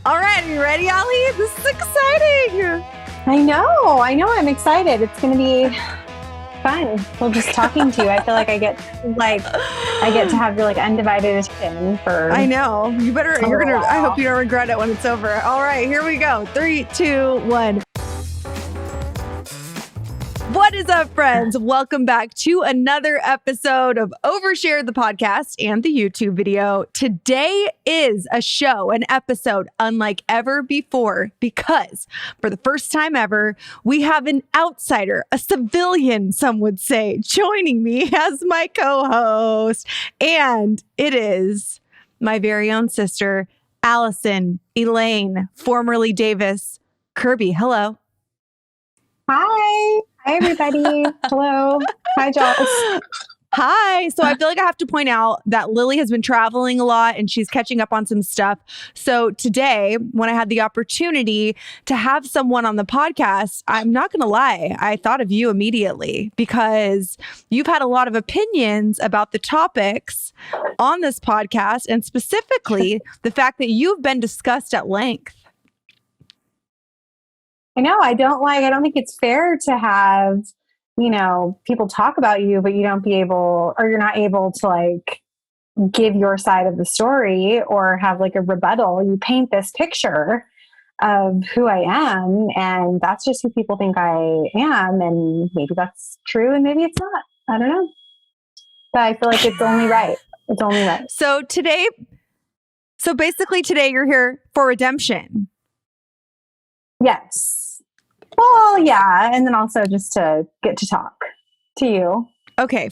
All right, are you ready, Allie? This is exciting. I know. I'm excited. It's going to be fun. Well, just talking to you, I feel like I get to have your undivided attention for. I know. I hope you don't regret it when it's over. All right, here we go. 3, 2, 1. What is up, friends? Welcome back to another episode of Overshare, the podcast and the YouTube video. Today is an episode unlike ever before, because for the first time ever, we have an outsider, a civilian, some would say, joining me as my co-host. And it is my very own sister, Allison Elaine, formerly Davis. Kirby, hello. Hi. Hi, everybody. Hello. Hi, Joss. Hi. So I feel like I have to point out that Lily has been traveling a lot and she's catching up on some stuff. So today, when I had the opportunity to have someone on the podcast, I'm not going to lie, I thought of you immediately because you've had a lot of opinions about the topics on this podcast, and specifically the fact that you've been discussed at length. I know. I don't think it's fair to have, people talk about you, but you're not able to give your side of the story or have a rebuttal. You paint this picture of who I am, and that's just who people think I am. And maybe that's true and maybe it's not. I don't know. But I feel like it's only right. It's only right. So basically today you're here for redemption. Yes. Well, yeah. And then also just to get to talk to you. Okay.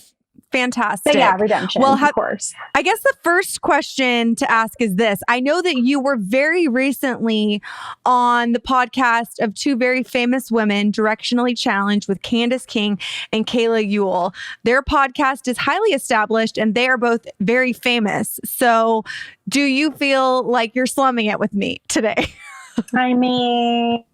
Fantastic. So yeah, redemption, of course. I guess the first question to ask is this. I know that you were very recently on the podcast of two very famous women, Directionally Challenged, with Candace King and Kayla Ewell. Their podcast is highly established and they are both very famous. So do you feel like you're slumming it with me today? I mean,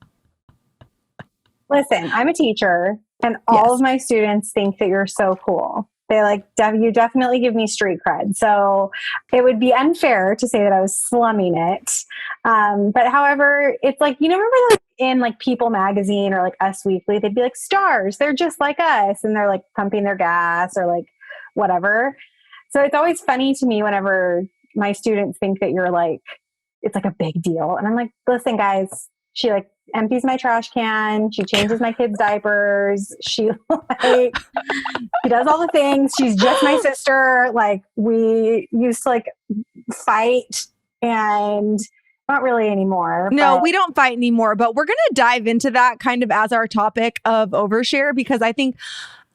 listen, I'm a teacher and all of my students think that you're so cool. They you definitely give me street cred. So it would be unfair to say that I was slumming it. But however, it's remember in People magazine or Us Weekly, they'd be stars. They're just like us. And they're pumping their gas or whatever. So it's always funny to me whenever my students think that you're it's a big deal. And I'm listen, guys, she empties my trash can. She changes my kids' diapers. She she does all the things. She's just my sister. We used to fight, and not really anymore. No, we don't fight anymore, but we're going to dive into that kind of as our topic of Overshare, because I think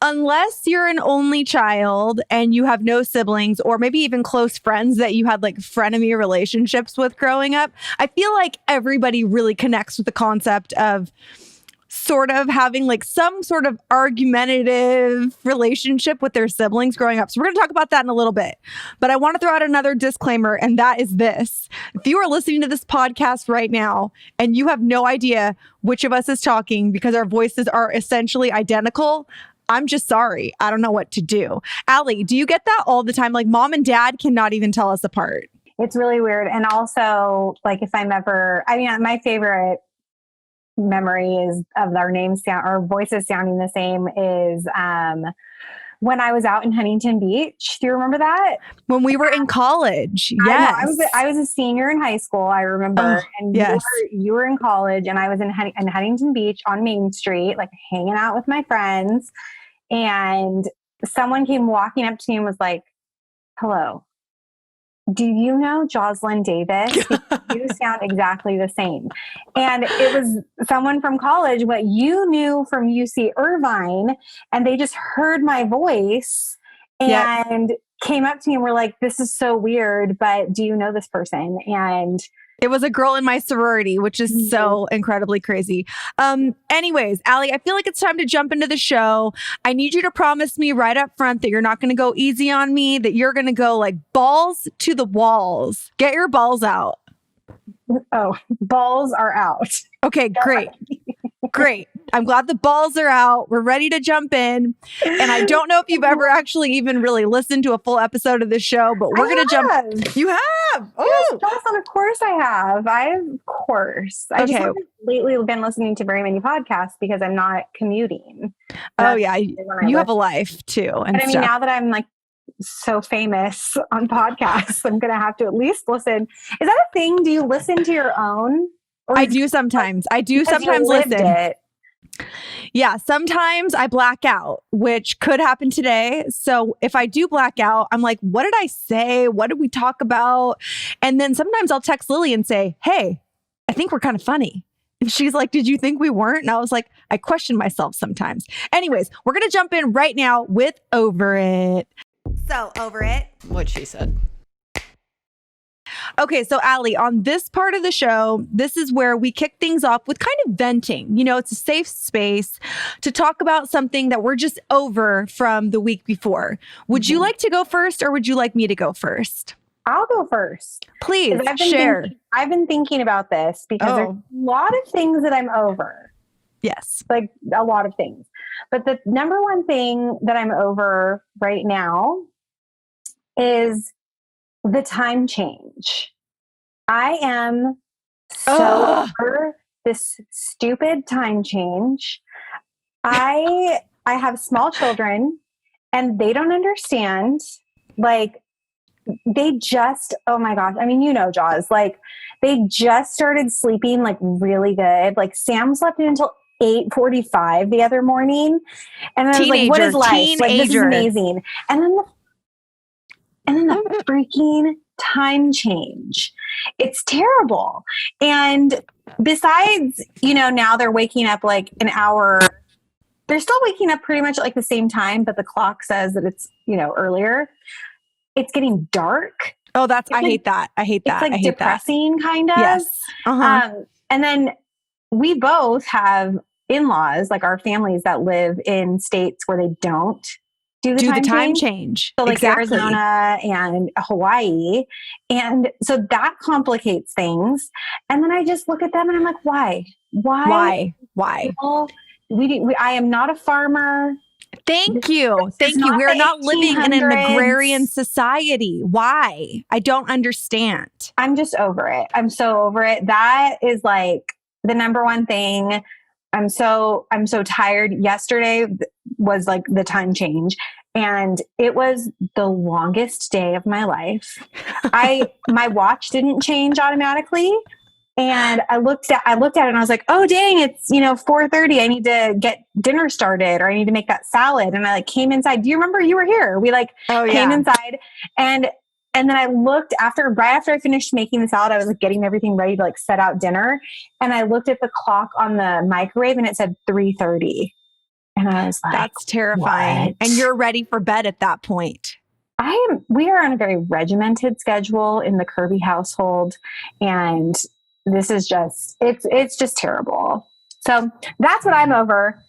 unless you're an only child and you have no siblings or maybe even close friends that you had frenemy relationships with growing up, I feel like everybody really connects with the concept of sort of having some sort of argumentative relationship with their siblings growing up. So we're going to talk about that in a little bit. But I want to throw out another disclaimer, and that is this. If you are listening to this podcast right now and you have no idea which of us is talking because our voices are essentially identical, I'm just sorry. I don't know what to do. Allie, do you get that all the time? Mom and dad cannot even tell us apart. It's really weird. And also, if I'm ever, my favorite memory is of our names our voices sounding the same is when I was out in Huntington Beach. Do you remember that? When we were in college. Yes. I was a senior in high school, I remember. And yes. You were in college, and I was in Huntington Beach on Main Street, hanging out with my friends. And someone came walking up to me and was like, "Hello, do you know Joslyn Davis? You sound exactly the same." And it was someone from college, what you knew from UC Irvine, and they just heard my voice and came up to me and were like, "This is so weird, but do you know this person?" And it was a girl in my sorority, which is so incredibly crazy. Anyways, Allie, I feel like it's time to jump into the show. I need you to promise me right up front that you're not going to go easy on me, that you're going to go balls to the walls. Get your balls out. Oh, balls are out. Okay, great. Great. I'm glad the balls are out. We're ready to jump in. And I don't know if you've ever actually even really listened to a full episode of this show, but we're going to jump. You have? Oh, yes, Joslyn, of course I have. I just haven't lately been listening to very many podcasts because I'm not commuting. Oh, yeah. You have a life too. And but I mean, now that I'm like so famous on podcasts, I'm going to have to at least listen. Is that a thing? Do you listen to your own? I do sometimes. I do sometimes listen. Yeah, sometimes I black out, which could happen today. So if I do black out, I'm like, what did I say? What did we talk about? And then sometimes I'll text Lily and say, hey, I think we're kind of funny. And she's like, did you think we weren't? And I was like, I question myself sometimes. Anyways, we're going to jump in right now with Over It. So, Over It. What she said. Okay, so Allie, on this part of the show, this is where we kick things off with kind of venting. You know, it's a safe space to talk about something that we're just over from the week before. Would you like to go first or would you like me to go first? I'll go first. Please share. I've been thinking about this because there's a lot of things that I'm over. Yes. Like a lot of things. But the number one thing that I'm over right now is the time change. I am so over this stupid time change. I have small children and they don't understand. Like they just, oh my gosh. I mean, you know, Jaws, like they just started sleeping like really good. Like Sam slept until 8:45 the other morning. And I was like, what is life? Like, this is amazing. And then the freaking time change. It's terrible. And besides, you know, now they're waking up like an hour. They're still waking up pretty much at like the same time, but the clock says that it's, you know, earlier. It's getting dark. Oh, I hate that. I hate that. It's like depressing kind of. Yes. And then we both have in-laws, like our families that live in states where they don't do the time change. So like Arizona and Hawaii. And so that complicates things. And then I just look at them and I'm like, why? Well, I am not a farmer. Thank you. We are not living in an agrarian society. Why? I don't understand. I'm just over it. I'm so over it. That is like the number one thing. I'm so tired. Yesterday was like the time change and it was the longest day of my life. My watch didn't change automatically. And I looked at it and I was like, oh dang, it's, 4:30. I need to get dinner started or I need to make that salad. And I like came inside. Do you remember you were here? We came inside and then I looked right after I finished making the salad, I was like getting everything ready to like set out dinner. And I looked at the clock on the microwave and it said 3:30. And I was like, that's terrifying. What? And you're ready for bed at that point. We are on a very regimented schedule in the Kirby household. And this is just, it's just terrible. So that's what I'm over.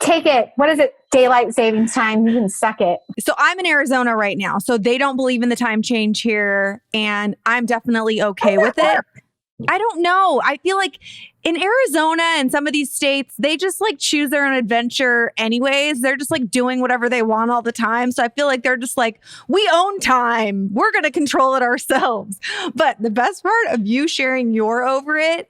Take it. What is it? Daylight savings time. You can suck it. So I'm in Arizona right now. So they don't believe in the time change here. And I'm definitely okay with it. I don't know. I feel like in Arizona and some of these states, they just like choose their own adventure anyways. They're just like doing whatever they want all the time. So I feel like they're just like, we own time. We're going to control it ourselves. But the best part of you sharing your over it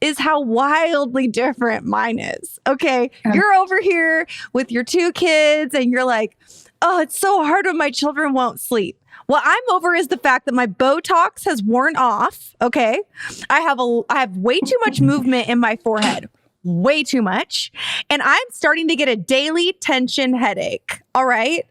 is how wildly different mine is. Okay. You're over here with your 2 kids and you're like, oh, it's so hard when my children won't sleep. What I'm over is the fact that my Botox has worn off. Okay. I have way too much movement in my forehead. Way too much. And I'm starting to get a daily tension headache. All right.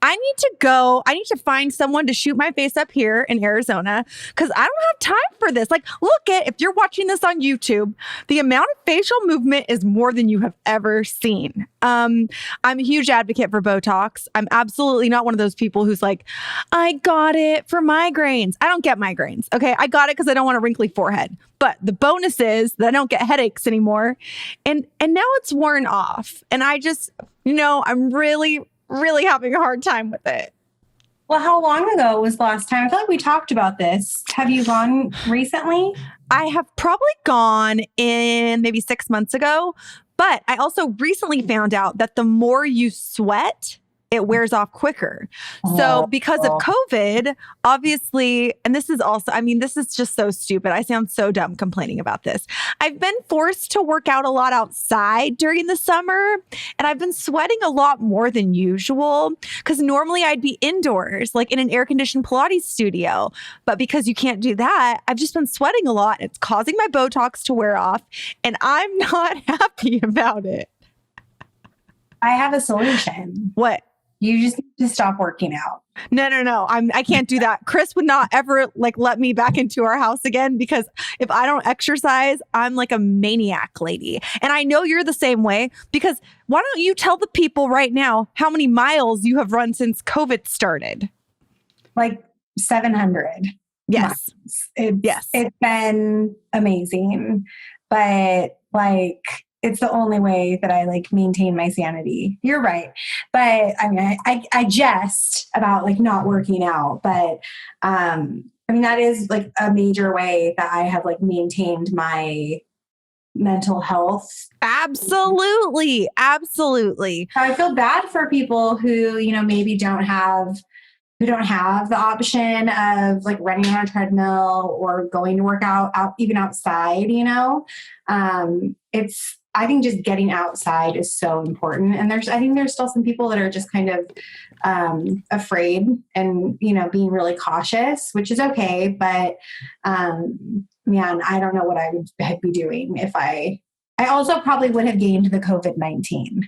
I need to find someone to shoot my face up here in Arizona because I don't have time for this. Like, if you're watching this on YouTube, the amount of facial movement is more than you have ever seen. I'm a huge advocate for Botox. I'm absolutely not one of those people who's like, I got it for migraines. I don't get migraines. Okay. I got it because I don't want a wrinkly forehead. But the bonus is that I don't get headaches anymore. And now it's worn off. And I just, I'm really having a hard time with it. Well, how long ago was the last time? I feel like we talked about this. Have you gone recently? I have probably gone in maybe 6 months ago, But I also recently found out that the more you sweat, it wears off quicker. So because of COVID, obviously, and this is also, I mean, this is just so stupid. I sound so dumb complaining about this. I've been forced to work out a lot outside during the summer, and I've been sweating a lot more than usual because normally I'd be indoors, like in an air-conditioned Pilates studio. But because you can't do that, I've just been sweating a lot. It's causing my Botox to wear off, and I'm not happy about it. I have a solution. What? You just need to stop working out. No. I can't do that. Chris would not ever let me back into our house again because if I don't exercise, I'm like a maniac lady. And I know you're the same way because why don't you tell the people right now how many miles you have run since COVID started? Like 700. Yes. It's been amazing, but like, it's the only way that I maintain my sanity. You're right. But I mean, I jest about not working out, but I mean, that is a major way that I have maintained my mental health. Absolutely. I feel bad for people who, maybe don't have the option of running on a treadmill or going to work out even outside, I think just getting outside is so important. And I think there's still some people that are just kind of afraid and, being really cautious, which is okay. But man, I don't know what I would be doing if I also probably would have gained the COVID-19.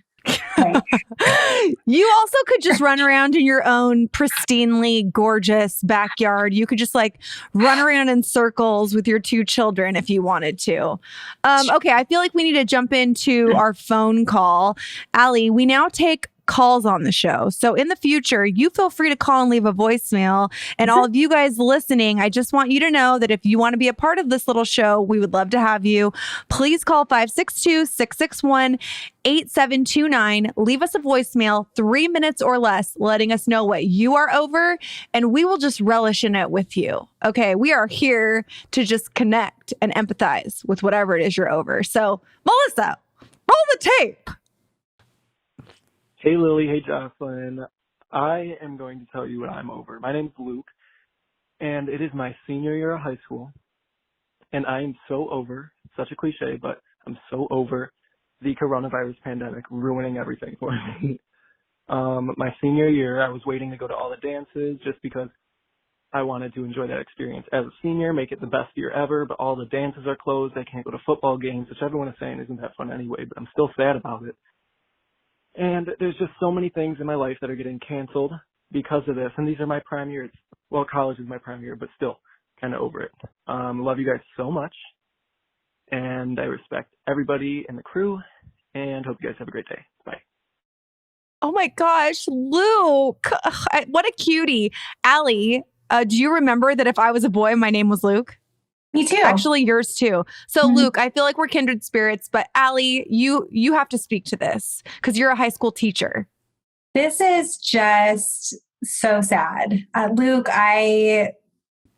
You also could just run around in your own pristinely gorgeous backyard. You could just run around in circles with your 2 children if you wanted to. Okay, I feel like we need to jump into our phone call. Allie, we now take calls on the show. So in the future, you feel free to call and leave a voicemail. And all of you guys listening, I just want you to know that if you want to be a part of this little show, we would love to have you. Please call 562-661-8729. Leave us a voicemail, 3 minutes or less, letting us know what you are over, and we will just relish in it with you. Okay, we are here to just connect and empathize with whatever it is you're over. So, Melissa, roll the tape. Hey, Lily. Hey, Joslyn. I am going to tell you what I'm over. My name's Luke, and it is my senior year of high school, and I am so over, such a cliche, but I'm so over the coronavirus pandemic ruining everything for me. My senior year, I was waiting to go to all the dances just because I wanted to enjoy that experience as a senior, make it the best year ever, but all the dances are closed. I can't go to football games, which everyone is saying isn't that fun anyway, but I'm still sad about it. And there's just so many things in my life that are getting canceled because of this. And these are my prime years. Well, college is my prime year, but still kind of over it. Love you guys so much. And I respect everybody in the crew and hope you guys have a great day. Bye. Oh my gosh, Luke. What a cutie. Allie, do you remember that if I was a boy, my name was Luke? Me too. Actually, yours too. So, Luke, I feel like we're kindred spirits, but Allie, you have to speak to this because you're a high school teacher. This is just so sad. Luke, I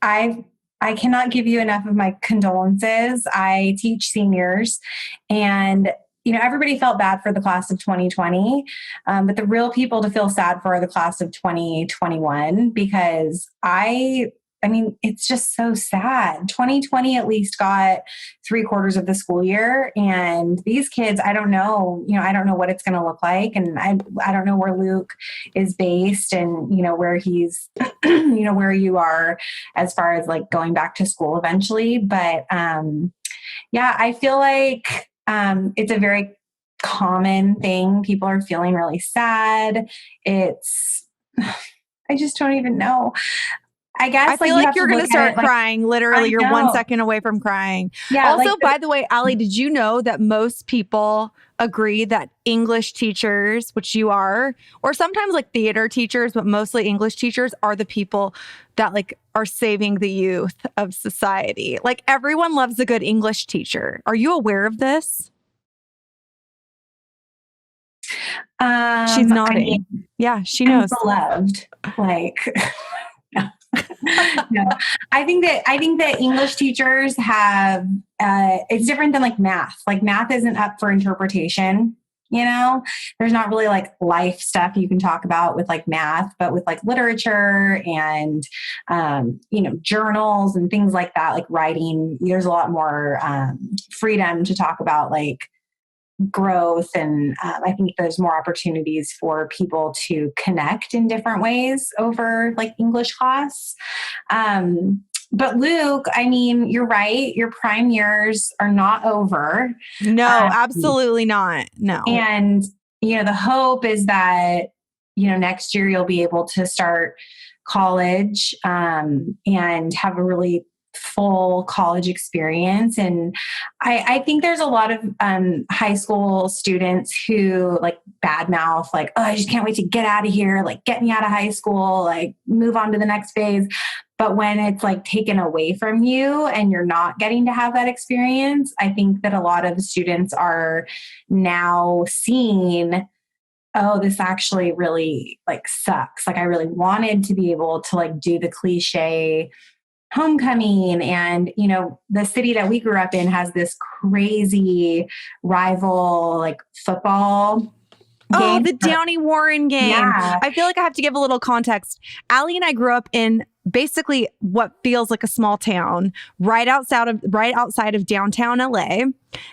cannot give you enough of my condolences. I teach seniors and everybody felt bad for the class of 2020, but the real people to feel sad for are the class of 2021 because I mean, it's just so sad. 2020 at least got 3/4 of the school year. And these kids, I don't know what it's going to look like. And I don't know where Luke is based and, where he's, where you are as far as going back to school eventually. But yeah, I feel like it's a very common thing. People are feeling really sad. I just don't even know. I guess I feel like you're going to start crying. Literally, you're 1 second away from crying. Yeah. Also, by the way, Allie, did you know that most people agree that English teachers, which you are, or sometimes theater teachers, but mostly English teachers are the people that are saving the youth of society. Everyone loves a good English teacher. Are you aware of this? She's nodding. Yeah, she knows. I'm beloved. No, I think that English teachers have, it's different than like math. Like math isn't up for interpretation. You know, there's not really like life stuff you can talk about with like math, but with like literature and, journals and things like that, like writing, there's a lot more freedom to talk about like growth. And I think there's more opportunities for people to connect in different ways over like English class. But Luke, I mean, you're right. Your prime years are not over. No, absolutely not. No. And, the hope is that, next year you'll be able to start college and have a really full college experience. And I think there's a lot of high school students who like badmouth, like, oh, I just can't wait to get out of here. Like, get me out of high school, like move on to the next phase. But when it's like taken away from you and you're not getting to have that experience, I think that a lot of students are now seeing, oh, this actually really like sucks. Like I really wanted to be able to like do the cliche homecoming. And, the city that we grew up in has this crazy rival like football Oh, game. the Downey Warren game. Yeah. I feel like I have to give a little context. Allie and I grew up in basically what feels like a small town right outside of downtown LA.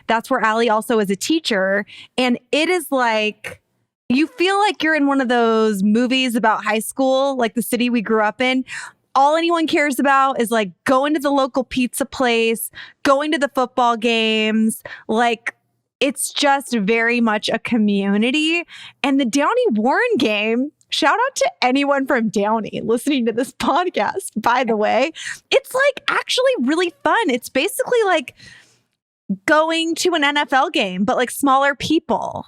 That's where Allie also is a teacher. And it is like, you feel like you're in one of those movies about high school, like the city we grew up in. All anyone cares about is like going to the local pizza place, going to the football games. Like it's just very much a community. And the Downey Warren game, shout out to anyone from Downey listening to this podcast, by the way. It's like actually really fun. It's basically like going to an NFL game, but like smaller people.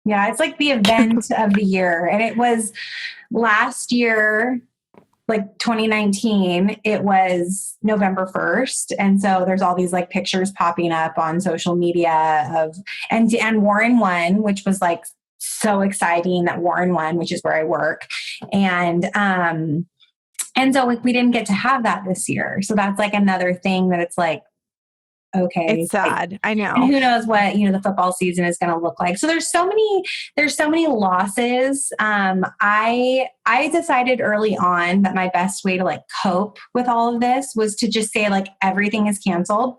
Yeah, it's like the event of the year. And it was last year, like 2019, it was November 1st. And so there's all these like pictures popping up on social media of, and Warren won, which was like so exciting that Warren won, which is where I work. And so like we didn't get to have that this year. So that's like another thing that it's like, okay. It's sad. I know. And who knows what, the football season is going to look like. So there's so many losses. I decided early on that my best way to like cope with all of this was to just say like everything is canceled.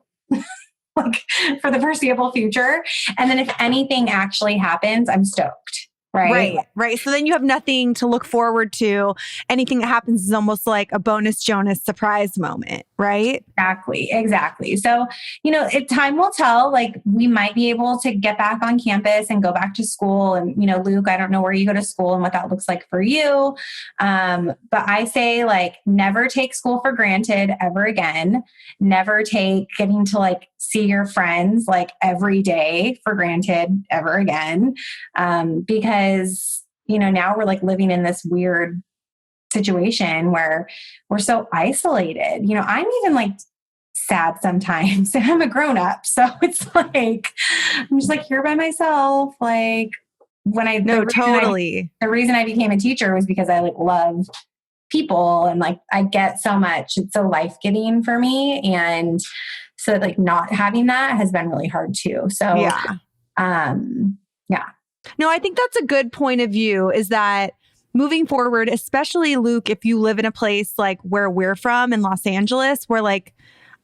Like for the foreseeable future. And then if anything actually happens, I'm stoked. Right. So then you have nothing to look forward to. Anything that happens is almost like a bonus Jonas surprise moment, right? Exactly. So, if time will tell, like we might be able to get back on campus and go back to school. And, Luke, I don't know where you go to school and what that looks like for you. But I say like never take school for granted ever again. Never take getting to like see your friends like every day for granted ever again. Because, now we're like living in this weird situation where we're so isolated. I'm even like sad sometimes and I'm a grown up. So it's like, I'm just like here by myself. Like the reason I became a teacher was because I like love people and like I get so much. It's so life-giving for me. And so like not having that has been really hard too. So yeah. No, I think that's a good point of view is that moving forward, especially Luke, if you live in a place like where we're from in Los Angeles, where like,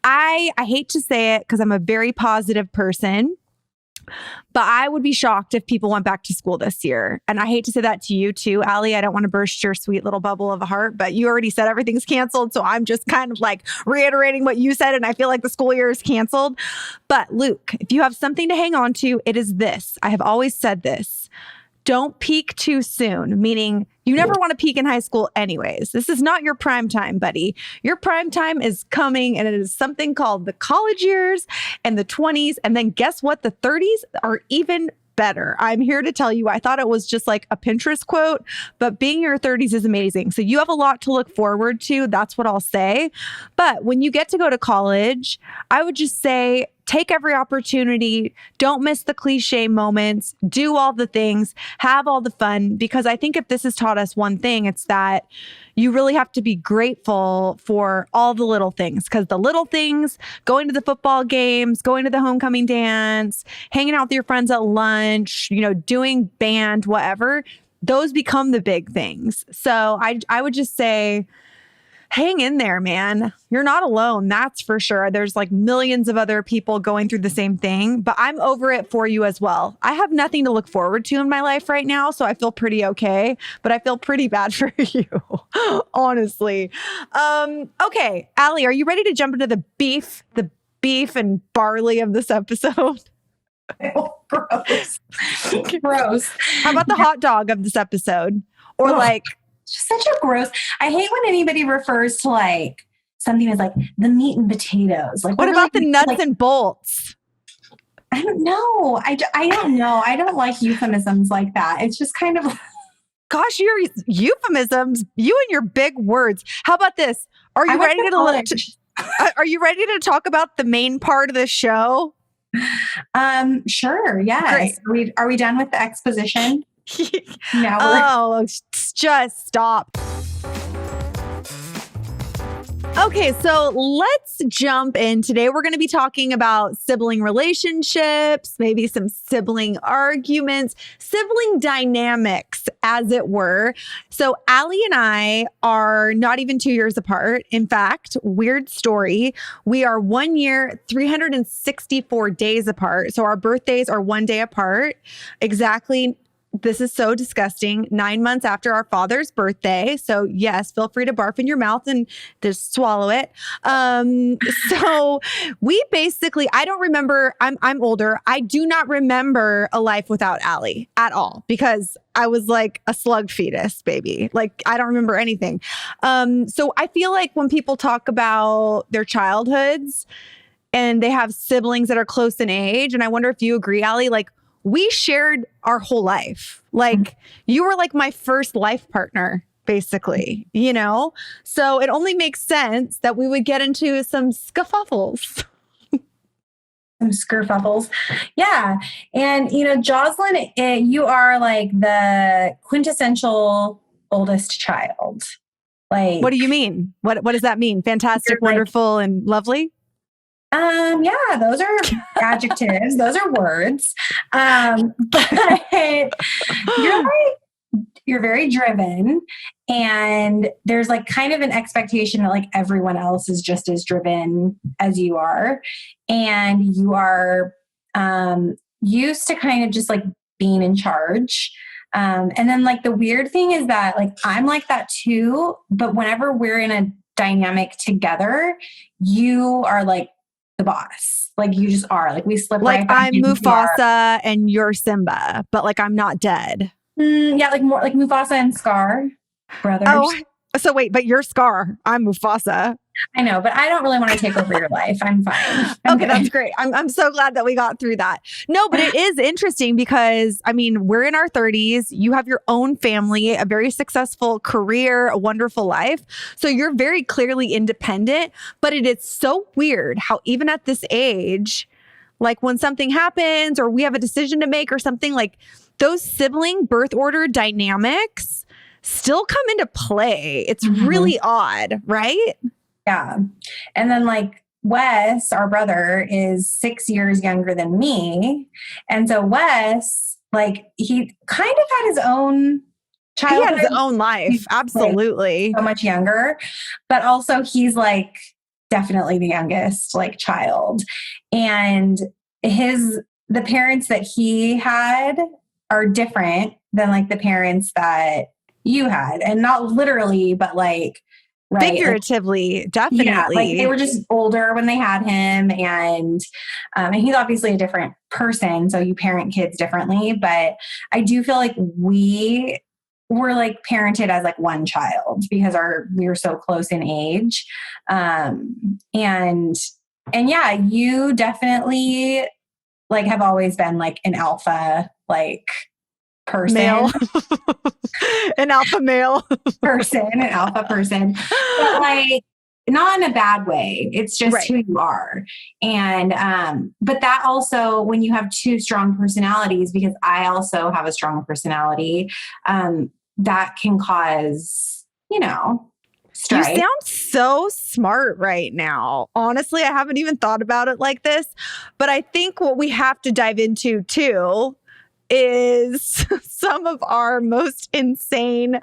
I hate to say it because I'm a very positive person, but I would be shocked if people went back to school this year. And I hate to say that to you too, Allie. I don't want to burst your sweet little bubble of a heart, but you already said everything's canceled. So I'm just kind of like reiterating what you said. And I feel like the school year is canceled. But Luke, if you have something to hang on to, it is this. I have always said this. Don't peak too soon, meaning you never want to peak in high school anyways. This is not your prime time, buddy. Your prime time is coming, and it is something called the college years and the 20s. And then guess what? The 30s are even better. I'm here to tell you, I thought it was just like a Pinterest quote, but being in your 30s is amazing. So you have a lot to look forward to. That's what I'll say. But when you get to go to college, I would just say, take every opportunity. Don't miss the cliche moments. Do all the things. Have all the fun. Because I think if this has taught us one thing, it's that you really have to be grateful for all the little things. Because the little things, going to the football games, going to the homecoming dance, hanging out with your friends at lunch, doing band, whatever, those become the big things. So I would just say, hang in there, man. You're not alone. That's for sure. There's like millions of other people going through the same thing, but I'm over it for you as well. I have nothing to look forward to in my life right now, so I feel pretty okay, but I feel pretty bad for you, honestly. Okay, Allie, are you ready to jump into the beef and barley of this episode? Oh, gross. Gross. How about the hot dog of this episode? Or just such a gross. I hate when anybody refers to like something as like the meat and potatoes. Like, what about the nuts and bolts? I don't know. I don't know. I don't like euphemisms like that. It's just kind of. Gosh, your euphemisms, you and your big words. How about this? Are you ready to talk about the main part of the show? Sure. Yes. Are we done with the exposition? Just stop. Okay, so let's jump in. Today we're going to be talking about sibling relationships, maybe some sibling arguments, sibling dynamics, as it were. So Allie and I are not even 2 years apart. In fact, weird story, we are 1 year, 364 days apart. So our birthdays are 1 day apart. Exactly. This is so disgusting. 9 months after our father's birthday. So yes, feel free to barf in your mouth and just swallow it. So we basically, I don't remember, I'm older. I do not remember a life without Allie at all because I was like a slug fetus, baby. Like I don't remember anything. So I feel like when people talk about their childhoods and they have siblings that are close in age, and I wonder if you agree, Allie, like we shared our whole life. Like you were like my first life partner, basically, So it only makes sense that we would get into some scuffles. Some skerfuffles. Yeah. And, Joslyn, you are like the quintessential oldest child. Like, what do you mean? What does that mean? Fantastic, wonderful, and lovely? Yeah, those are adjectives. Those are words. But you're very driven, and there's like kind of an expectation that like everyone else is just as driven as you are. And you are, used to kind of just like being in charge. And then like the weird thing is that like, I'm like that too, but whenever we're in a dynamic together, you are like the boss. Like you just are. Like we slip like right back I'm Mufasa and you're Simba, but like I'm not dead. Yeah, like more like Mufasa and Scar brothers. Oh, so wait, but you're Scar. I'm Mufasa. I know, but I don't really want to take over your life. I'm fine. Okay, that's great. I'm so glad that we got through that. No, but it is interesting because, I mean, we're in our 30s. You have your own family, a very successful career, a wonderful life. So you're very clearly independent, but it is so weird how even at this age, like when something happens or we have a decision to make or something, like those sibling birth order dynamics still come into play. It's really odd, right? Yeah. And then like Wes, our brother, is 6 years younger than me. And so Wes, like he kind of had his own childhood. He had his own life. He's absolutely. Like, so much younger. But also he's like definitely the youngest like child. And the parents that he had are different than like the parents that you had. And not literally, but like right? Figuratively, definitely. Yeah, like they were just older when they had him, and he's obviously a different person, so you parent kids differently. But I do feel like we were like parented as like one child because we were so close in age, and yeah, you definitely like have always been like an alpha like person. Male. An alpha male person, an alpha person. But like not in a bad way. It's just who you are. And, but that also, when you have two strong personalities, because I also have a strong personality, that can cause, strife. You sound so smart right now. Honestly, I haven't even thought about it like this, but I think what we have to dive into too is some of our most insane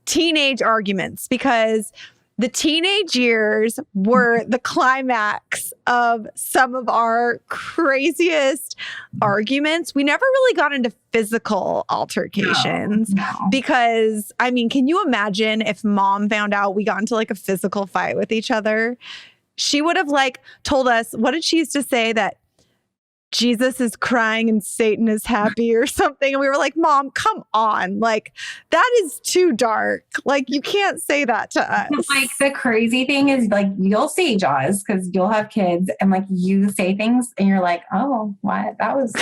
teenage arguments, because the teenage years were the climax of some of our craziest arguments. We never really got into physical altercations because, I mean, can you imagine if mom found out we got into like a physical fight with each other? She would have like told us, what did she used to say, that Jesus is crying and Satan is happy or something. And we were like, Mom, come on. Like, that is too dark. Like, you can't say that to us. Like, the crazy thing is, like, you'll see Jaws because you'll have kids and like you say things and you're like, oh, what? That was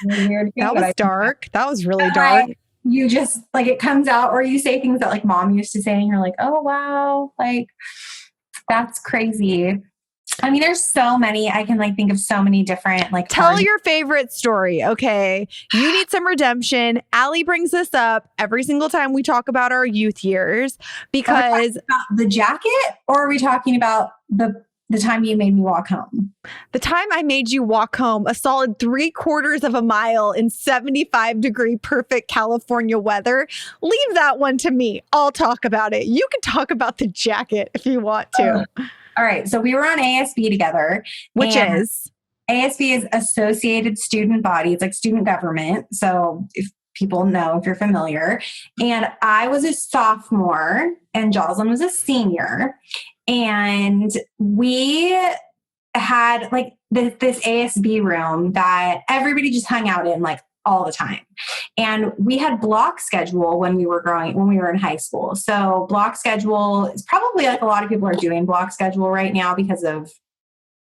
really weird. That was dark. That was really dark. You just like, it comes out, or you say things that like mom used to say and you're like, oh, wow. Like, that's crazy. I mean, there's so many. I can like think of so many different like. Tell your favorite story, okay? You need some redemption. Allie brings this up every single time we talk about our youth years because about the jacket, or are we talking about the time you made me walk home? The time I made you walk home a solid 3/4 of a mile in 75-degree perfect California weather. Leave that one to me. I'll talk about it. You can talk about the jacket if you want to. All right. So we were on ASB together. Which is? ASB is Associated Student Body. It's like student government. So if people know, if you're familiar. And I was a sophomore and Joslyn was a senior. And we had like this ASB room that everybody just hung out in like all the time. And we had block schedule when we were in high school. So block schedule is probably like a lot of people are doing block schedule right now because of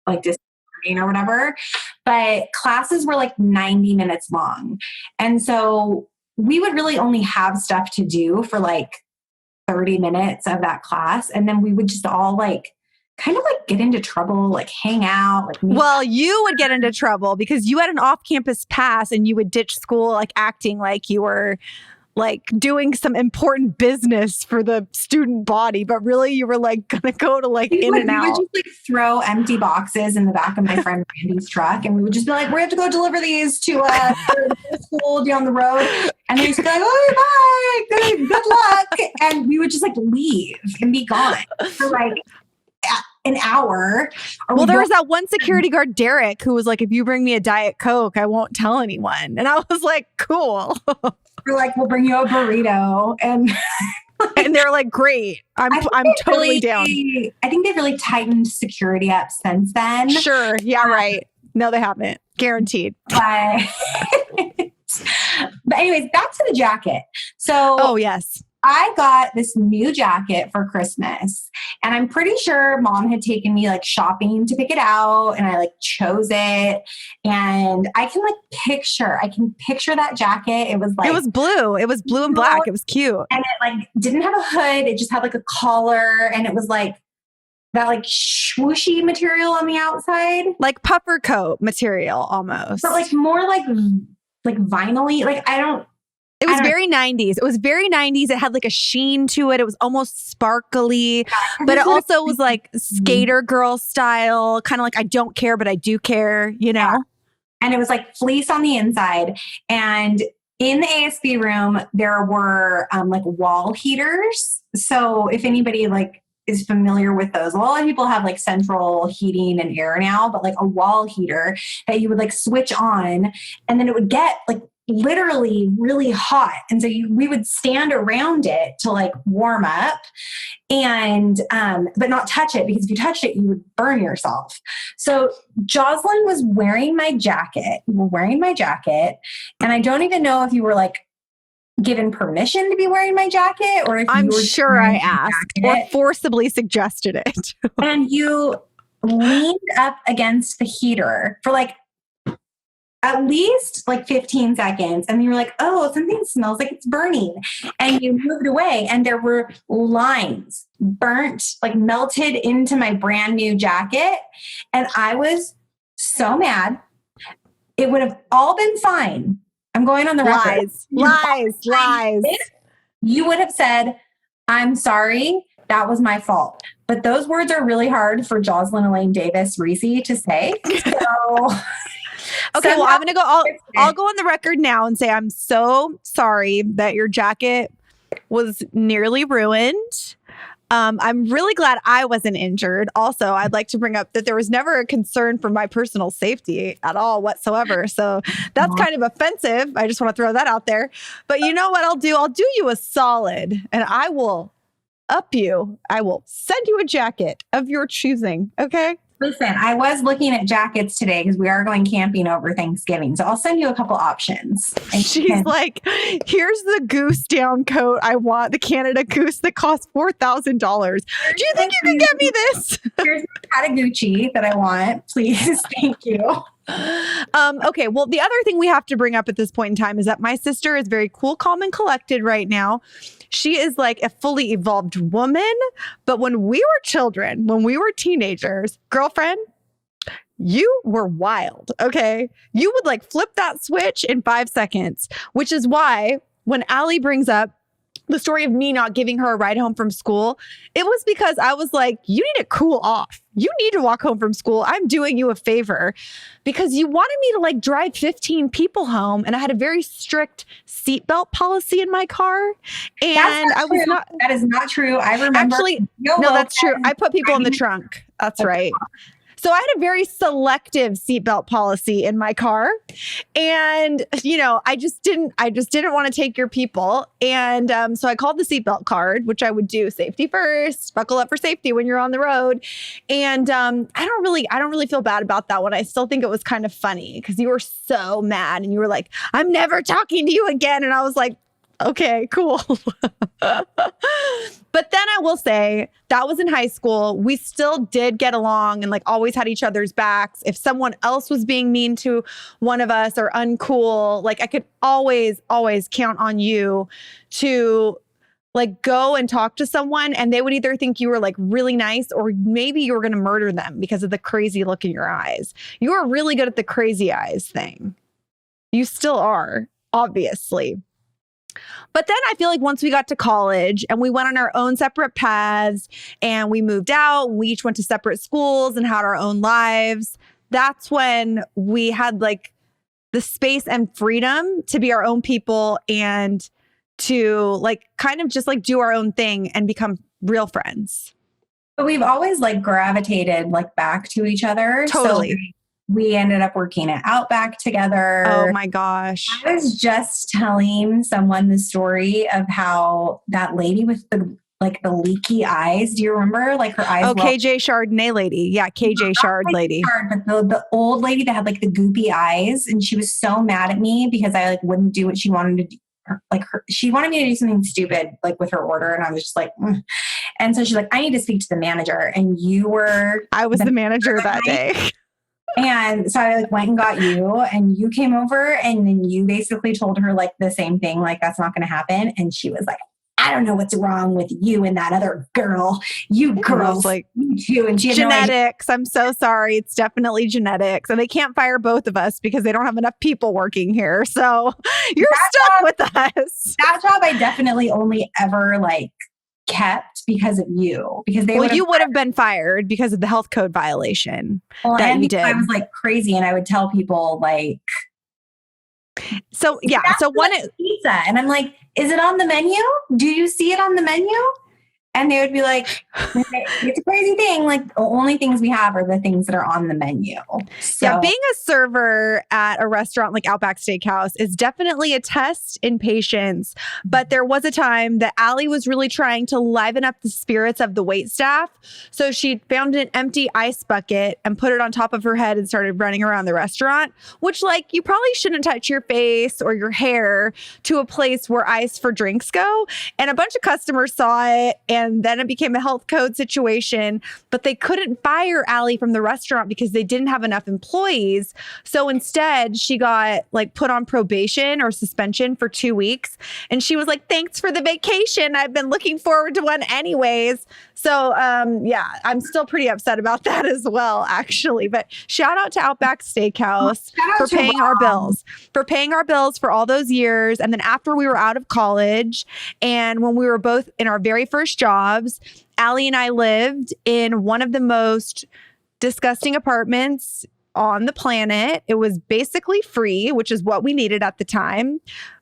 like distance learning or whatever. But classes were like 90 minutes long. And so we would really only have stuff to do for like 30 minutes of that class. And then we would just all like kind of like get into trouble, like hang out. Like, well, you would get into trouble because you had an off-campus pass and you would ditch school, like acting like you were like doing some important business for the student body, but really you were like gonna go to like in and out. We would just like throw empty boxes in the back of my friend Randy's truck, and we would just be like, we have to go deliver these to school down the road. And then he'd be like, oh, bye, good luck. And we would just like leave and be gone for like an hour. Well, there was that one security guard, Derek, who was like, if you bring me a Diet Coke, I won't tell anyone. And I was like, cool. We're like, we'll bring you a burrito. And and they're like, great. I'm totally down. I think they've really tightened security up since then. Sure. Yeah, right. No, they haven't. Guaranteed. But anyways, back to the jacket. So, oh, yes. I got this new jacket for Christmas, and I'm pretty sure mom had taken me like shopping to pick it out, and I like chose it, and I can picture that jacket. It was blue. It was blue and black. It was cute. And it like didn't have a hood. It just had like a collar, and it was like that like swooshy material on the outside. Like puffer coat material almost. But like more like vinyl-y. Like It was very 90s. It was very 90s. It had like a sheen to it. It was almost sparkly, but it also was like skater girl style, kind of like I don't care, but I do care, you know? Yeah. And it was like fleece on the inside. And in the ASB room, there were like wall heaters. So if anybody like is familiar with those, a lot of people have like central heating and air now, but like a wall heater that you would like switch on, and then it would get like literally really hot. And so we would stand around it to like warm up and, but not touch it, because if you touched it, you would burn yourself. So Joslyn was wearing my jacket. You were wearing my jacket. And I don't even know if you were like given permission to be wearing my jacket, or if I'm sure I asked or forcibly suggested it. And you leaned up against the heater for like at least like 15 seconds. And you were like, oh, something smells like it's burning. And you moved away and there were lines burnt, like melted into my brand new jacket. And I was so mad. It would have all been fine. I'm going on the record. Lies. You would have said, I'm sorry. That was my fault. But those words are really hard for Joslyn Elaine Davis Reese to say. So okay, well, I'm going to go. I'll go on the record now and say I'm so sorry that your jacket was nearly ruined. I'm really glad I wasn't injured. Also, I'd like to bring up that there was never a concern for my personal safety at all whatsoever. So that's kind of offensive. I just want to throw that out there. But you know what I'll do? I'll do you a solid and I will up you. I will send you a jacket of your choosing. Okay. Listen, I was looking at jackets today because we are going camping over Thanksgiving. So I'll send you a couple options. And she's like, here's the goose down coat I want, the Canada Goose that costs $4,000. Do you think you can get me this? Here's the Patagucci that I want. Please. Thank you. Okay. Well, the other thing we have to bring up at this point in time is that my sister is very cool, calm, and collected right now. She is like a fully evolved woman. But when we were children, when we were teenagers, girlfriend, you were wild. Okay. You would like flip that switch in 5 seconds, which is why when Allie brings up the story of me not giving her a ride home from school, it was because I was like, you need to cool off. You need to walk home from school. I'm doing you a favor because you wanted me to like drive 15 people home. And I had a very strict seatbelt policy in my car. And I was not. That is not true. I remember. Actually, no, that's true. I put people in the trunk. That's right. So I had a very selective seatbelt policy in my car. And, you know, I just didn't want to take your people. And so I called the seatbelt card, which I would do safety first, buckle up for safety when you're on the road. And I don't really feel bad about that one. I still think it was kind of funny because you were so mad and you were like, I'm never talking to you again. And I was like, okay, cool. But then I will say that was in high school. We still did get along and like always had each other's backs. If someone else was being mean to one of us or uncool, like I could always count on you to like go and talk to someone and they would either think you were like really nice or maybe you were going to murder them because of the crazy look in your eyes. You were really good at the crazy eyes thing. You still are, obviously. But then I feel like once we got to college and we went on our own separate paths and we moved out, we each went to separate schools and had our own lives. That's when we had like the space and freedom to be our own people and to like kind of just like do our own thing and become real friends. But we've always like gravitated like back to each other. Totally. So we ended up working at Outback together. Oh my gosh. I was just telling someone the story of how that lady with the leaky eyes. Do you remember? Like her eyes. Oh, KJ Chardonnay lady. Yeah, KJ Chard lady. But the old lady that had like the goopy eyes, and she was so mad at me because I like wouldn't do what she wanted to do. She wanted me to do something stupid like with her order, and I was just like, mm. And so she's like, I need to speak to the manager, and I was the manager that day. And so I like went and got you and you came over and then you basically told her like the same thing, like that's not going to happen. And she was like, I don't know what's wrong with you and that other girl. You girls like you and she genetics. I'm so sorry. It's definitely genetics. And they can't fire both of us because they don't have enough people working here. So you're stuck with us. That job I definitely only ever like kept because of you, because you would have been fired because of the health code violation that you did. I was like crazy and I would tell people like, so yeah. So one pizza and I'm like, is it on the menu? Do you see it on the menu? And they would be like, it's a crazy thing. Like the only things we have are the things that are on the menu. So. Yeah, being a server at a restaurant like Outback Steakhouse is definitely a test in patience. But there was a time that Allie was really trying to liven up the spirits of the waitstaff. So she found an empty ice bucket and put it on top of her head and started running around the restaurant, which like you probably shouldn't touch your face or your hair to a place where ice for drinks go. And a bunch of customers saw it and And then it became a health code situation, but they couldn't fire Allie from the restaurant because they didn't have enough employees. So instead she got like put on probation or suspension for 2 weeks. And she was like, thanks for the vacation. I've been looking forward to one anyways. So yeah, I'm still pretty upset about that as well, actually. But shout out to Outback Steakhouse for paying our bills, for all those years. And then after we were out of college and when we were both in our very first jobs, Allie and I lived in one of the most disgusting apartments on the planet. It was basically free, which is what we needed at the time.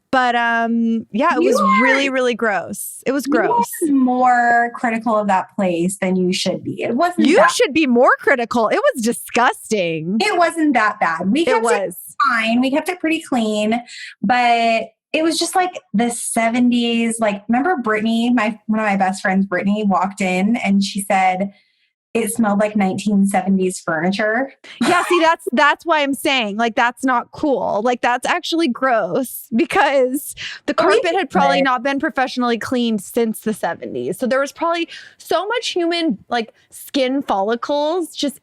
But yeah, it was really, really gross. It was gross. You are more critical of that place than you should be. It wasn't. You should be more critical. It was disgusting. It wasn't that bad. We kept it fine. We kept it pretty clean, but it was just like the 70s. Like, remember Brittany, one of my best friends, Brittany, walked in and she said it smelled like 1970s furniture. Yeah, see, that's why I'm saying, like, that's not cool. Like, that's actually gross because the carpet had probably not been professionally cleaned since the 70s. So there was probably so much human, like, skin follicles just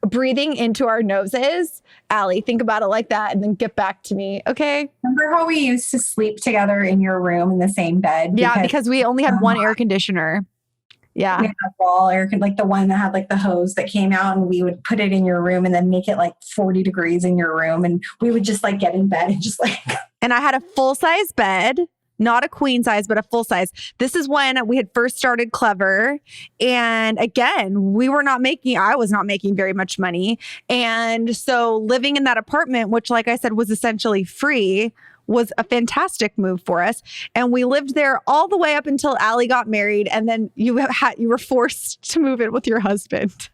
breathing into our noses. Allie, think about it like that and then get back to me, okay? Remember how we used to sleep together in your room in the same bed? Yeah, because we only had one air conditioner. Yeah. We had a wall air, like the one that had like the hose that came out, and we would put it in your room and then make it like 40 degrees in your room. And we would just like get in bed and just like. And I had a full size bed, not a queen size, but a full size. This is when we had first started Clever. And again, I was not making very much money. And so living in that apartment, which like I said, was essentially free, was a fantastic move for us. And we lived there all the way up until Allie got married. And then you were forced to move in with your husband.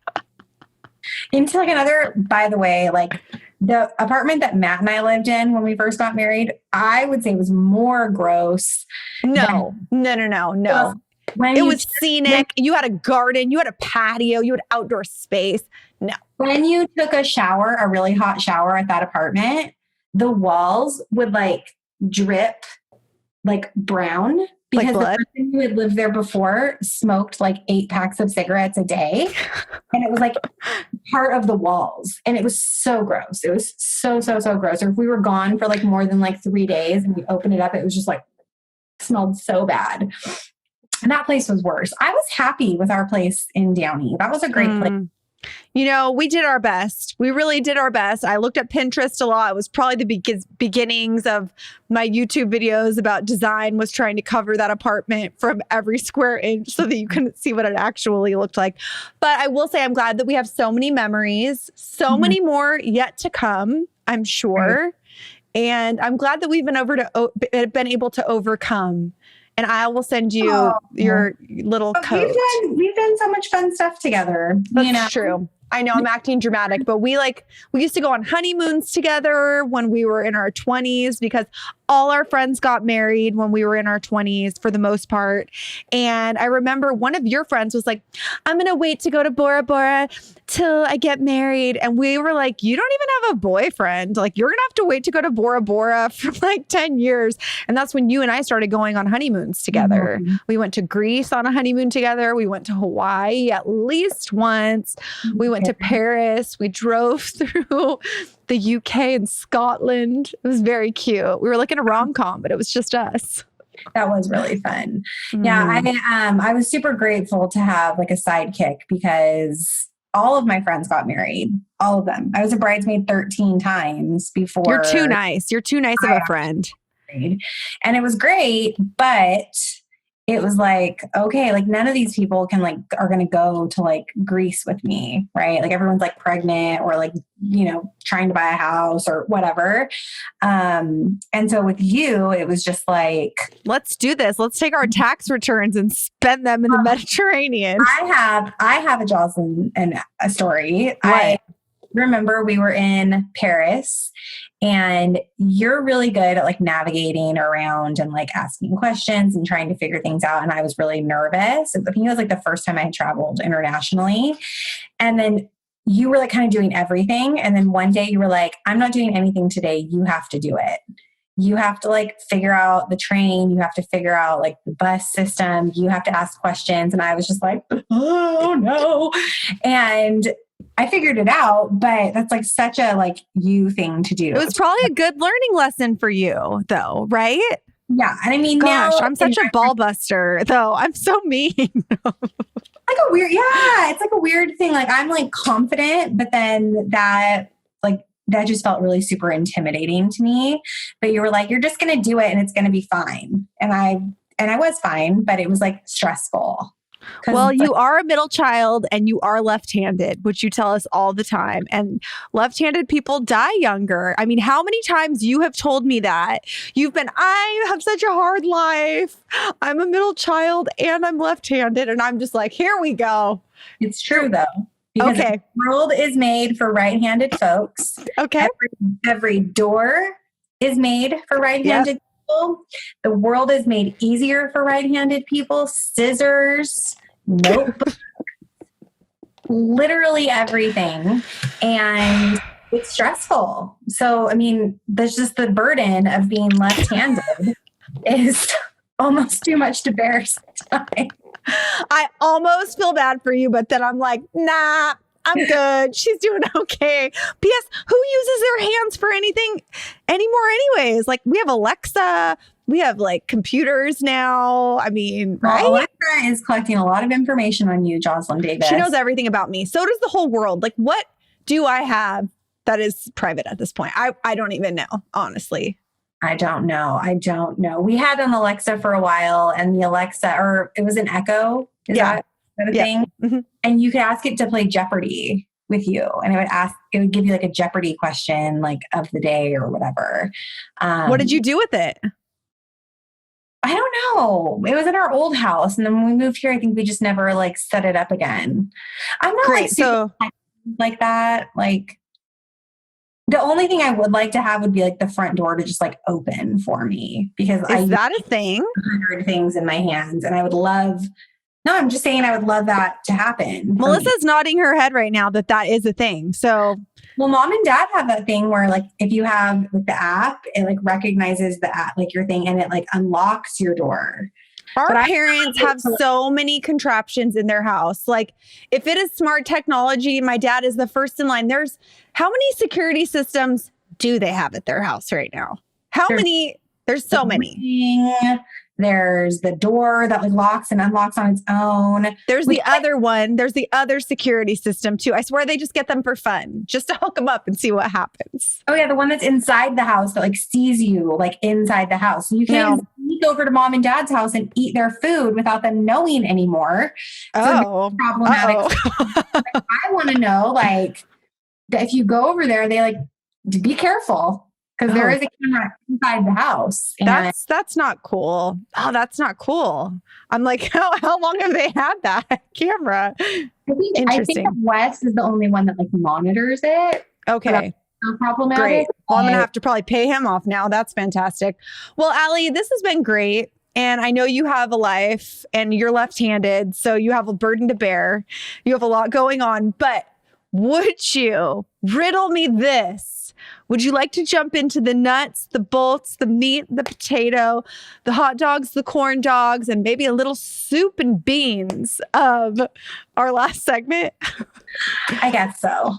Into like another, by the way, like the apartment that Matt and I lived in when we first got married, I would say was more gross. No. It was scenic. You had a garden, you had a patio, you had outdoor space. No. When you took a really hot shower at that apartment, the walls would like drip like brown because the person who had lived there before smoked like 8 packs of cigarettes a day. And it was like part of the walls. And it was so gross. It was so gross. Or if we were gone for like more than like 3 days and we opened it up, it was just like smelled so bad. And that place was worse. I was happy with our place in Downey. That was a great place. You know, we did our best. We really did our best. I looked at Pinterest a lot. It was probably the beginnings of my YouTube videos about design, was trying to cover that apartment from every square inch so that you couldn't see what it actually looked like. But I will say I'm glad that we have so many memories, so many more yet to come, I'm sure. And I'm glad that we've been able to overcome. And I will send you your little coat. We've done so much fun stuff together. That's true. I know I'm acting dramatic, but we used to go on honeymoons together when we were in our 20s because all our friends got married when we were in our 20s for the most part. And I remember one of your friends was like, I'm going to wait to go to Bora Bora till I get married. And we were like, you don't even have a boyfriend. Like, you're going to have to wait to go to Bora Bora for like 10 years. And that's when you and I started going on honeymoons together. We went to Greece on a honeymoon together. We went to Hawaii at least once. We went to Paris. We drove through the UK and Scotland. It was very cute. We were like in a rom-com, but it was just us. That was really fun. Yeah, I was super grateful to have like a sidekick because all of my friends got married. All of them. I was a bridesmaid 13 times before. You're too nice. You're too nice of a friend. And it was great, but it was like, okay, like none of these people are going to go to like Greece with me, right? Like everyone's like pregnant or like, trying to buy a house or whatever. And so with you, it was just like, let's do this. Let's take our tax returns and spend them in the Mediterranean. I have a Joslyn and a story. Right. I remember we were in Paris. And you're really good at like navigating around and like asking questions and trying to figure things out. And I was really nervous. I think it was like the first time I had traveled internationally. And then you were like kind of doing everything. And then one day you were like, I'm not doing anything today. You have to do it. you have to like figure out the train. You have to figure out like the bus system. You have to ask questions. And I was just like, oh no. And I figured it out, but that's like such a like you thing to do. It was probably a good learning lesson for you though, right? Yeah. And I mean, Gosh, now I'm such a ball buster though. I'm so mean. Like a weird, yeah, it's like a weird thing. Like I'm like confident, but then that just felt really super intimidating to me. But you were like, you're just going to do it and it's going to be fine. And I was fine, but it was like stressful. Well, you are a middle child and you are left-handed, which you tell us all the time. And left-handed people die younger. I mean, how many times you have told me that I have such a hard life. I'm a middle child and I'm left-handed. And I'm just like, here we go. It's true though. Because the world is made for right-handed folks. Okay. Every door is made for right-handed people. The world is made easier for right-handed people. Scissors, notebooks, literally everything. And it's stressful. So, I mean, there's just the burden of being left-handed is almost too much to bear sometimes. I almost feel bad for you, but then I'm like, nah, I'm good. She's doing okay. P.S. Who uses their hands for anything anymore anyways? Like we have Alexa, we have like computers now. I mean, right? Well, Alexa is collecting a lot of information on you, Joslyn Davis. She knows everything about me. So does the whole world. Like what do I have that is private at this point? I don't even know, honestly. I don't know. We had an Alexa for a while and the Alexa, or it was an Echo. Is that a thing? Mm-hmm. And you could ask it to play Jeopardy with you. And it would give you like a Jeopardy question, like of the day or whatever. What did you do with it? I don't know. It was in our old house. And then when we moved here, I think we just never like set it up again. I'm not Great. like super like that. Like, the only thing I would like to have would be like the front door to just like open for me because is that a thing? 100 things in my hands and I would love, no, I'm just saying I would love that to happen. Melissa's nodding her head right now that is a thing. So, well, mom and dad have that thing where like if you have like the app, it like recognizes the app, like your thing and it like unlocks your door. Our parents have so many contraptions in their house. Like if it is smart technology, my dad is the first in line. How many security systems do they have at their house right now? There's so many. There's the door that like locks and unlocks on its own. There's the other one. There's the other security system too. I swear they just get them for fun, just to hook them up and see what happens. Oh yeah, the one that's inside the house that like sees you like inside the house. You can't sneak over to mom and dad's house and eat their food without them knowing anymore. So problematic. Like, I want to know like that if you go over there, they like be careful. Because there is a camera inside the house. That's not cool. Oh, that's not cool. I'm like, how long have they had that camera? I think Wes is the only one that like monitors it. Okay. So problematic. Great. Well, I'm going to have to probably pay him off now. That's fantastic. Well, Allie, this has been great. And I know you have a life and you're left-handed, so you have a burden to bear. You have a lot going on. But would you riddle me this? Would you like to jump into the nuts, the bolts, the meat, the potato, the hot dogs, the corn dogs, and maybe a little soup and beans of our last segment? I guess so.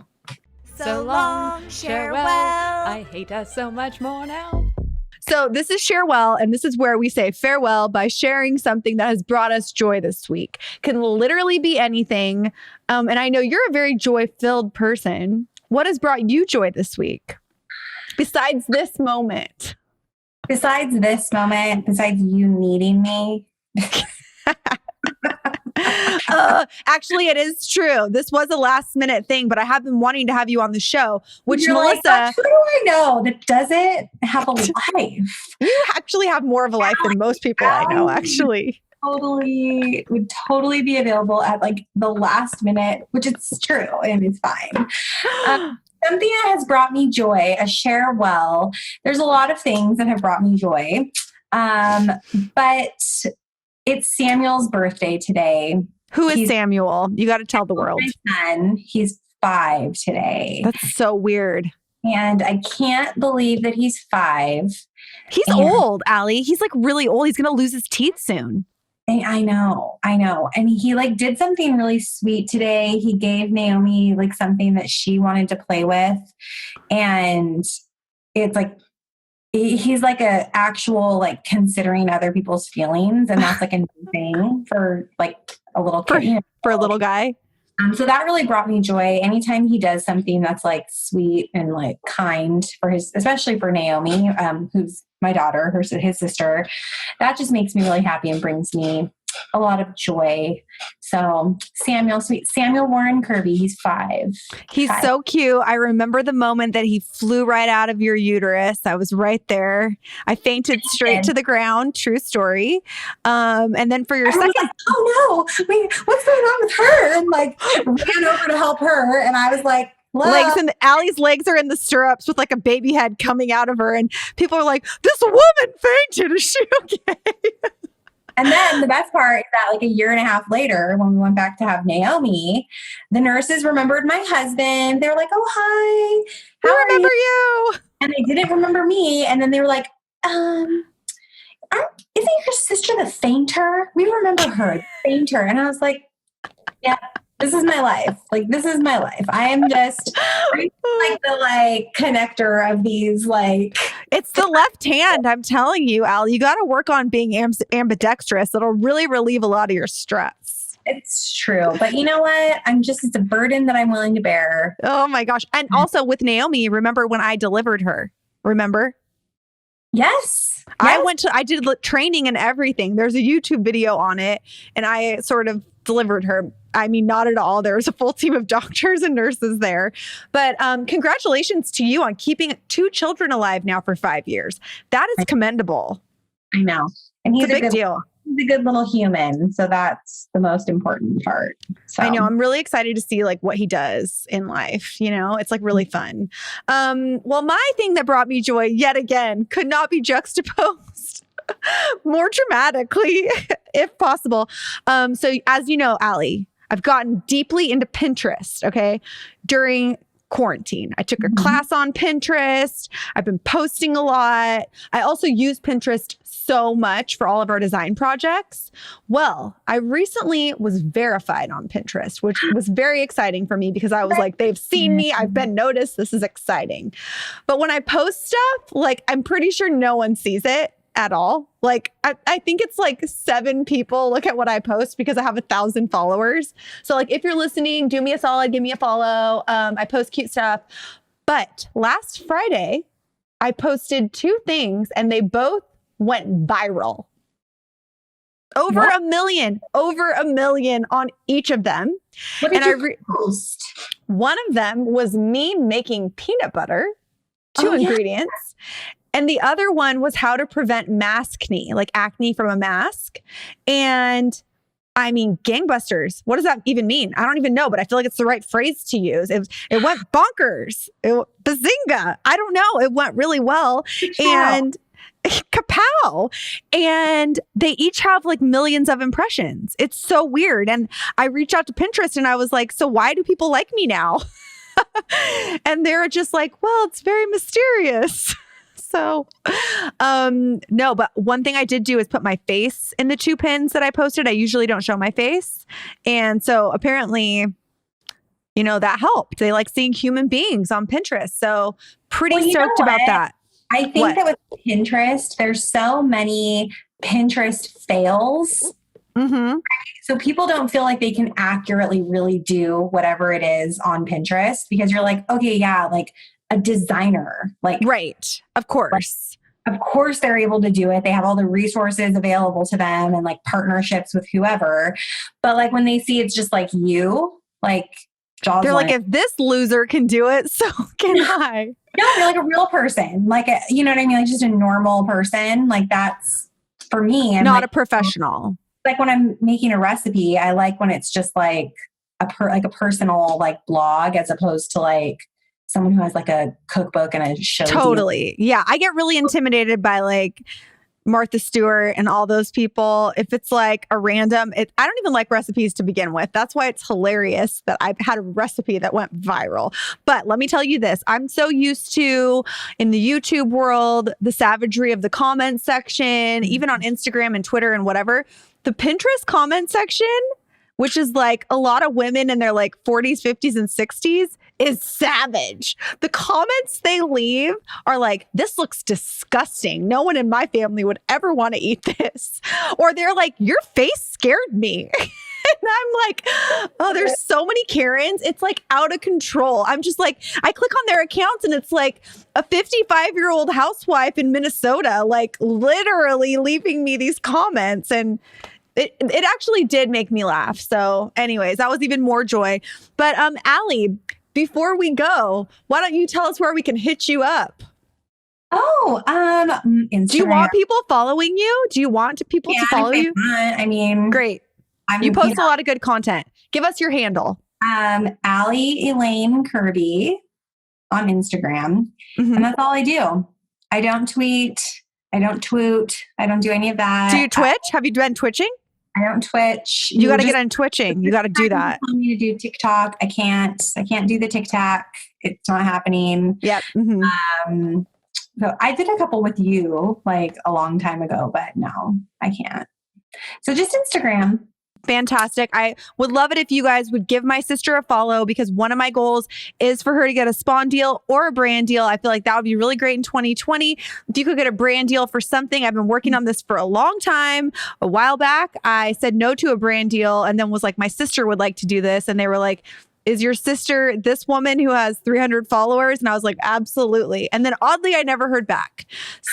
So long, share well. I hate us so much more now. So this is Share Well, and this is where we say farewell by sharing something that has brought us joy this week. Can literally be anything. And I know you're a very joy-filled person. What has brought you joy this week? Besides this moment. Besides you needing me. Actually, it is true. This was a last minute thing, but I have been wanting to have you on the show, which You're Melissa. Like, who do I know that doesn't have a life? You actually have more of a life than most people I know, actually. Would totally be available at like the last minute, which it's true and it's fine. Something that has brought me joy, a share well. There's a lot of things that have brought me joy, but it's Samuel's birthday today. Who is Samuel? You got to tell the world. My son, he's 5 today. That's so weird. And I can't believe that he's 5. He's old, Allie. He's like really old. He's going to lose his teeth soon. I know. And he like did something really sweet today. He gave Naomi like something that she wanted to play with. And it's like, he's like a actual, like considering other people's feelings. And that's like a new thing for like a little kid. For a little guy. So that really brought me joy. Anytime he does something that's like sweet and like kind for especially for Naomi, who's my daughter, his sister, that just makes me really happy and brings me a lot of joy. So Samuel Warren Kirby, he's 5. He's so cute. I remember the moment that he flew right out of your uterus. I was right there. I fainted straight to the ground. True story. And then for your second, like, oh no, what's going on with her? And like ran over to help her. And I was like, Allie's legs are in the stirrups with like a baby head coming out of her. And people are like, this woman fainted. Is she okay? And then the best part is that like a year and a half later, when we went back to have Naomi, the nurses remembered my husband. They were like, oh, hi. We remember you. And they didn't remember me. And then they were like, isn't your sister the fainter? We remember her, the fainter. And I was like, yeah, this is my life. Like, this is my life. I am just like the connector of these It's the left hand. I'm telling you, Al, you got to work on being ambidextrous. It'll really relieve a lot of your stress. It's true. But you know what? it's a burden that I'm willing to bear. Oh my gosh. And also with Naomi, remember when I delivered her? Remember? Yes. I did training and everything. There's a YouTube video on it and I sort of delivered her. I mean, not at all. There was a full team of doctors and nurses there. But congratulations to you on keeping 2 children alive now for 5 years. That is commendable. I know. And he's a big deal. He's a good little human. So that's the most important part. So. I know. I'm really excited to see like what he does in life. You know, it's like really fun. Well, my thing that brought me joy yet again could not be juxtaposed more dramatically, if possible. So as you know, Allie, I've gotten deeply into Pinterest, okay, during quarantine. I took a class on Pinterest. I've been posting a lot. I also use Pinterest so much for all of our design projects. Well, I recently was verified on Pinterest, which was very exciting for me because I was like, they've seen me. I've been noticed. This is exciting. But when I post stuff, like, I'm pretty sure no one sees it at all. Like, I think it's like 7 people look at what I post because I have 1,000 followers. So like, if you're listening, do me a solid, give me a follow. I post cute stuff. But last Friday, I posted 2 things and they both went viral. Over a million on each of them. What did you post? One of them was me making peanut butter, 2 ingredients. And the other one was how to prevent maskne, like acne from a mask. And I mean, gangbusters. What does that even mean? I don't even know, but I feel like it's the right phrase to use. It went bonkers. Bazinga. I don't know. It went really well. And kapow. And they each have like millions of impressions. It's so weird. And I reached out to Pinterest and I was like, so why do people like me now? And they're just like, well, it's very mysterious. So, no, but one thing I did do is put my face in the 2 pins that I posted. I usually don't show my face. And so apparently, you know, that helped. They like seeing human beings on Pinterest. So pretty stoked about that. I think that with Pinterest, there's so many Pinterest fails. Mm-hmm. So people don't feel like they can accurately really do whatever it is on Pinterest because you're like, okay, yeah, like a designer, like, right. Of course. Of course they're able to do it. They have all the resources available to them and like partnerships with whoever. But like when they see it's just like you, like Joslyn, they're like, if this loser can do it, so can I. No, you're like a real person. Like, you know what I mean? Like just a normal person. Like that's for me. I'm not like, a professional. Like when I'm making a recipe, I like when it's just like a personal like blog as opposed to like someone who has like a cookbook and a show. Totally. Yeah. I get really intimidated by like Martha Stewart and all those people. If it's like a random, I don't even like recipes to begin with. That's why it's hilarious that I've had a recipe that went viral. But let me tell you this, I'm so used to, in the YouTube world, the savagery of the comment section, even on Instagram and Twitter and whatever, the Pinterest comment section, which is like a lot of women in their like 40s, 50s, and 60s, is savage. The comments they leave are like, this looks disgusting. No one in my family would ever want to eat this. Or they're like, your face scared me. And I'm like, oh, there's so many Karens. It's like out of control. I'm just like, I click on their accounts and it's like a 55-year-old housewife in Minnesota, like literally leaving me these comments. And it actually did make me laugh. So anyways, that was even more joy. But Allie, before we go, why don't you tell us where we can hit you up? Oh, Instagram. Do you want people following you? Do you want people to follow you? I mean, great. You post a lot of good content. Give us your handle. Allie Elaine Kirby on Instagram. Mm-hmm. And that's all I do. I don't tweet. I don't twoot. I don't do any of that. Do you Twitch? Have you been twitching? I don't Twitch. You got to get on twitching. You got to do that. You me to do TikTok. I can't do the TikTok. It's not happening. Yep. Mm-hmm. So I did a couple with you like a long time ago, but no, I can't. So just Instagram. Fantastic. I would love it if you guys would give my sister a follow, because one of my goals is for her to get a spawn deal or a brand deal. I feel like that would be really great in 2020. If you could get a brand deal for something, I've been working on this for a long time. A while back, I said no to a brand deal and then was like, my sister would like to do this. And they were like, is your sister this woman who has 300 followers? And I was like, absolutely. And then oddly, I never heard back.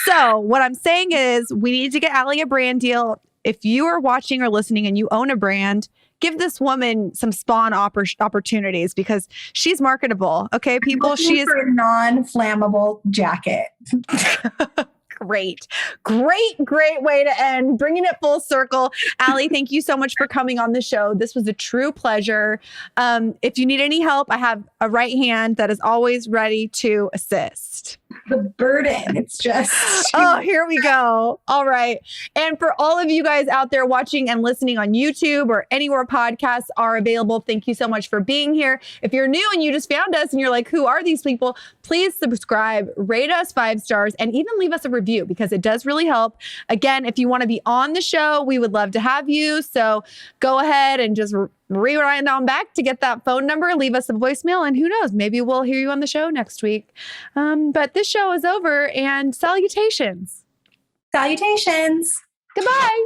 So what I'm saying is we need to get Allie a brand deal. If you are watching or listening and you own a brand, give this woman some spawn opportunities because she's marketable. Okay, people, she is a non-flammable jacket. Great way to end, bringing it full circle. Allie, thank you so much for coming on the show. This was a true pleasure. If you need any help, I have a right hand that is always ready to assist. The burden, it's just... Oh, here we go. All right. And for all of you guys out there watching and listening on YouTube or anywhere podcasts are available, thank you so much for being here. If you're new and you just found us and you're like, who are these people? Please subscribe, rate us 5 stars, and even leave us a review because it does really help. Again, if you want to be on the show, we would love to have you. So go ahead and just rewind on back to get that phone number, leave us a voicemail, and who knows, maybe we'll hear you on the show next week. But this show is over, and salutations. Salutations. Goodbye.